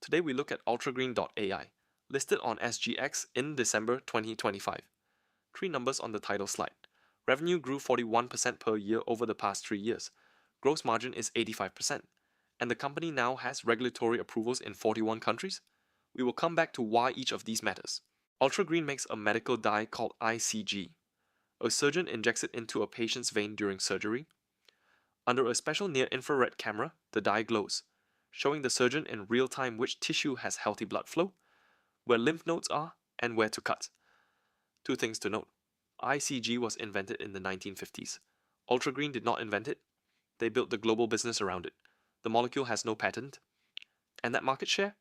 Today we look at UltraGreen.ai, listed on SGX in December 2025. Three numbers on the title slide. Revenue grew 41% per year over the past 3 years. Gross margin is 85%. And the company now has regulatory approvals in 41 countries. We will come back to why each of these matters. UltraGreen makes a medical dye called ICG. A surgeon injects it into a patient's vein during surgery. Under a special near-infrared camera, the dye glows, showing the surgeon in real time which tissue has healthy blood flow, where lymph nodes are, and where to cut. Two things to note. ICG was invented in the 1950s. UltraGreen did not invent it. They built the global business around it. The molecule has no patent. And that market share?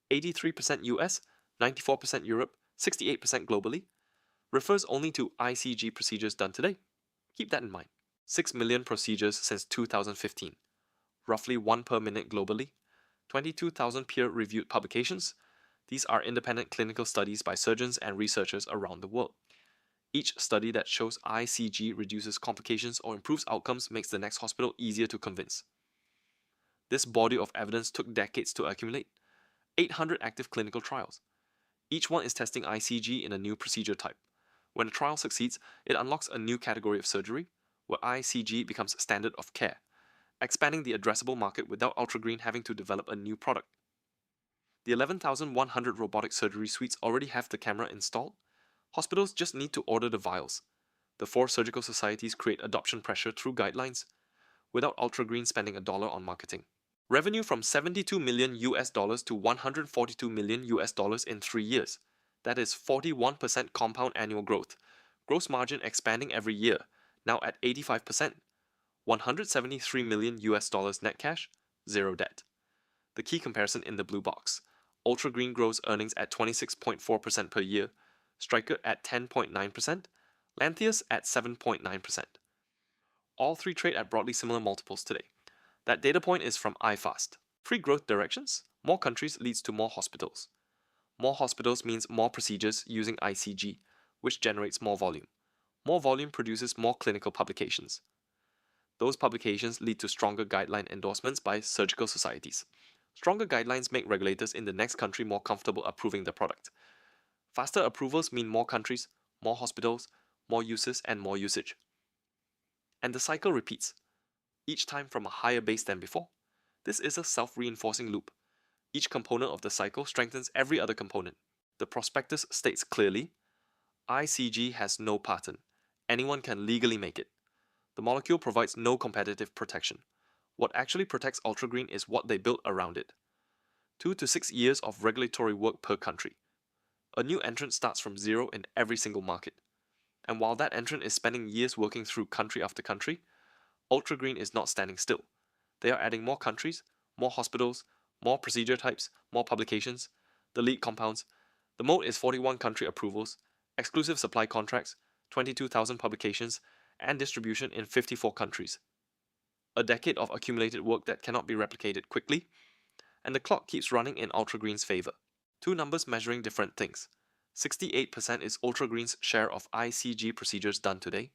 83% US, 94% Europe, 68% globally, refers only to ICG procedures done today. Keep that in mind. 6 million procedures since 2015, roughly 1 per minute globally, 22,000 peer-reviewed publications. These are independent clinical studies by surgeons and researchers around the world. Each study that shows ICG reduces complications or improves outcomes makes the next hospital easier to convince. This body of evidence took decades to accumulate. 800 active clinical trials. Each one is testing ICG in a new procedure type. When a trial succeeds, it unlocks a new category of surgery, where ICG becomes standard of care, expanding the addressable market without UltraGreen having to develop a new product. The 11,100 robotic surgery suites already have the camera installed. Hospitals just need to order the vials. The 4 surgical societies create adoption pressure through guidelines, without UltraGreen spending $1 on marketing. Revenue from $72 million US dollars to $142 million US dollars in 3 years. That is 41% compound annual growth. Gross margin expanding every year, now at 85%. $173 million US dollars net cash, 0 debt. The key comparison in the blue box. UltraGreen grows earnings at 26.4% per year, Stryker at 10.9%, Lantheus at 7.9%. All three trade at broadly similar multiples today. That data point is from iFast. 3 growth directions, more countries leads to more hospitals. More hospitals means more procedures using ICG, which generates more volume. More volume produces more clinical publications. Those publications lead to stronger guideline endorsements by surgical societies. Stronger guidelines make regulators in the next country more comfortable approving the product. Faster approvals mean more countries, more hospitals, more uses, and more usage. And the cycle repeats, each time from a higher base than before. This is a self-reinforcing loop. Each component of the cycle strengthens every other component. The prospectus states clearly, ICG has no patent. Anyone can legally make it. The molecule provides no competitive protection. What actually protects UltraGreen is what they built around it. 2 to 6 years of regulatory work per country. A new entrant starts from zero in every single market. And while that entrant is spending years working through country after country, UltraGreen is not standing still. They are adding more countries, more hospitals, more procedure types, more publications, the lead compounds. The moat is 41 country approvals, exclusive supply contracts, 22,000 publications, and distribution in 54 countries. A decade of accumulated work that cannot be replicated quickly, and the clock keeps running in UltraGreen's favor. 2 numbers measuring different things. 68% is UltraGreen's share of ICG procedures done today.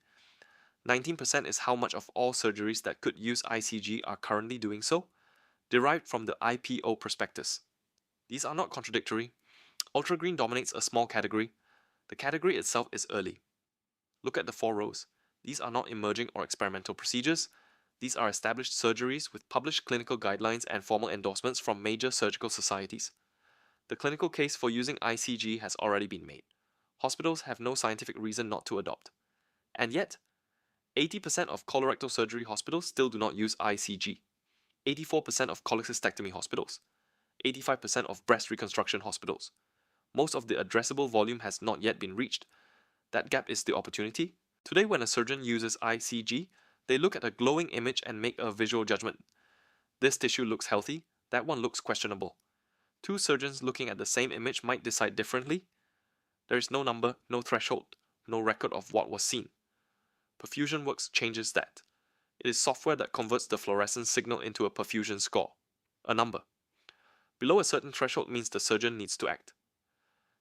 19% is how much of all surgeries that could use ICG are currently doing so, derived from the IPO prospectus. These are not contradictory. UltraGreen dominates a small category. The category itself is early. Look at the 4 rows. These are not emerging or experimental procedures. These are established surgeries with published clinical guidelines and formal endorsements from major surgical societies. The clinical case for using ICG has already been made. Hospitals have no scientific reason not to adopt. And yet, 80% of colorectal surgery hospitals still do not use ICG. 84% of cholecystectomy hospitals. 85% of breast reconstruction hospitals. Most of the addressable volume has not yet been reached. That gap is the opportunity. Today, when a surgeon uses ICG, they look at a glowing image and make a visual judgment. This tissue looks healthy, that one looks questionable. 2 surgeons looking at the same image might decide differently. There is no number, no threshold, no record of what was seen. PerfusionWorks changes that. It is software that converts the fluorescence signal into a perfusion score, a number. Below a certain threshold means the surgeon needs to act.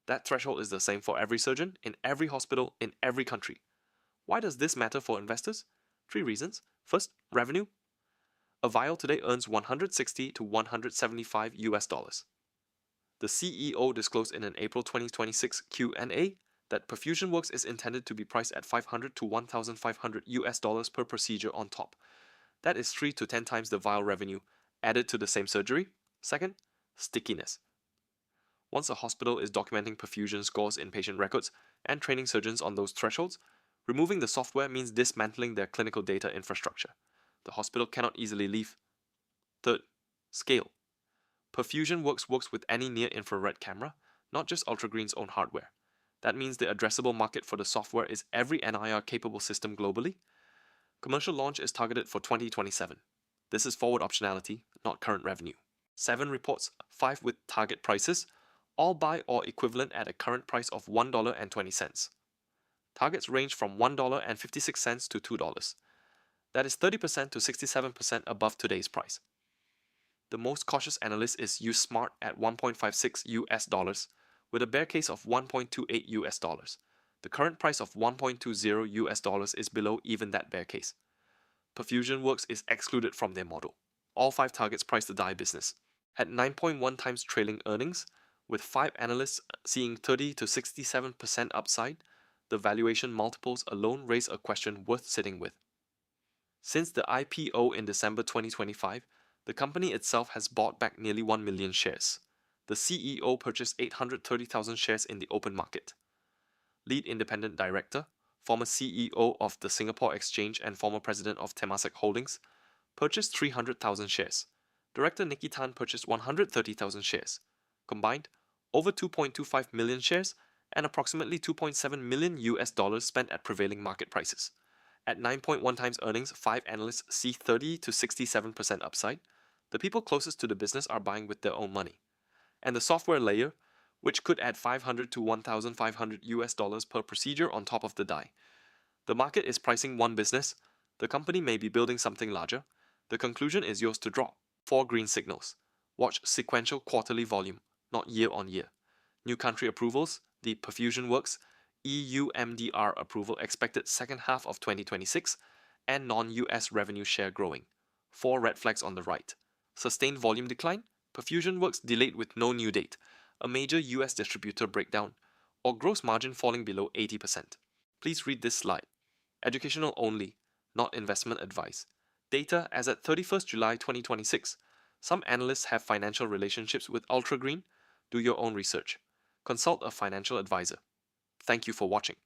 That threshold is the same for every surgeon, in every hospital, in every country. Why does this matter for investors? 3 reasons. First, revenue. A vial today earns $160 to $175 US dollars. The CEO disclosed in an April 2026 Q&A that PerfusionWorks is intended to be priced at $500 to $1,500 per procedure on top. That is 3 to 10 times the vial revenue added to the same surgery. Second, stickiness. Once a hospital is documenting perfusion scores in patient records and training surgeons on those thresholds, removing the software means dismantling their clinical data infrastructure. The hospital cannot easily leave. Third, scale. PerfusionWorks works with any near-infrared camera, not just UltraGreen's own hardware. That means the addressable market for the software is every NIR-capable system globally. Commercial launch is targeted for 2027. This is forward optionality, not current revenue. 7 reports, 5 with target prices, all buy or equivalent at a current price of $1.20. Targets range from $1.56 to $2. That is 30% to 67% above today's price. The most cautious analyst is USmart at $1.56 with a bear case of $1.28. The current price of $1.20 is below even that bear case. PerfusionWorks is excluded from their model. All 5 targets price the die business. At 9.1 times trailing earnings, with 5 analysts seeing 30 to 67% upside, the valuation multiples alone raise a question worth sitting with. Since the IPO in December 2025, the company itself has bought back nearly 1 million shares. The CEO purchased 830,000 shares in the open market. Lead independent director, former CEO of the Singapore Exchange and former president of Temasek Holdings, purchased 300,000 shares. Director Nicky Tan purchased 130,000 shares. Combined, over 2.25 million shares and approximately $2.7 million spent at prevailing market prices. At 9.1 times earnings, 5 analysts see 30 to 67% upside. The people closest to the business are buying with their own money. And the software layer, which could add $500 to $1,500 per procedure on top of the die. The market is pricing one business. The company may be building something larger. The conclusion is yours to draw. 4 green signals. Watch sequential quarterly volume, not year on year. New country approvals, the PerfusionWorks EU MDR approval expected second half of 2026, and non-US revenue share growing. 4 red flags on the right. Sustained volume decline, PerfusionWorks delayed with no new date, a major US distributor breakdown, or gross margin falling below 80%. Please read this slide. Educational only, not investment advice. Data as at 31st July 2026. Some analysts have financial relationships with UltraGreen. Do your own research. Consult a financial advisor. Thank you for watching.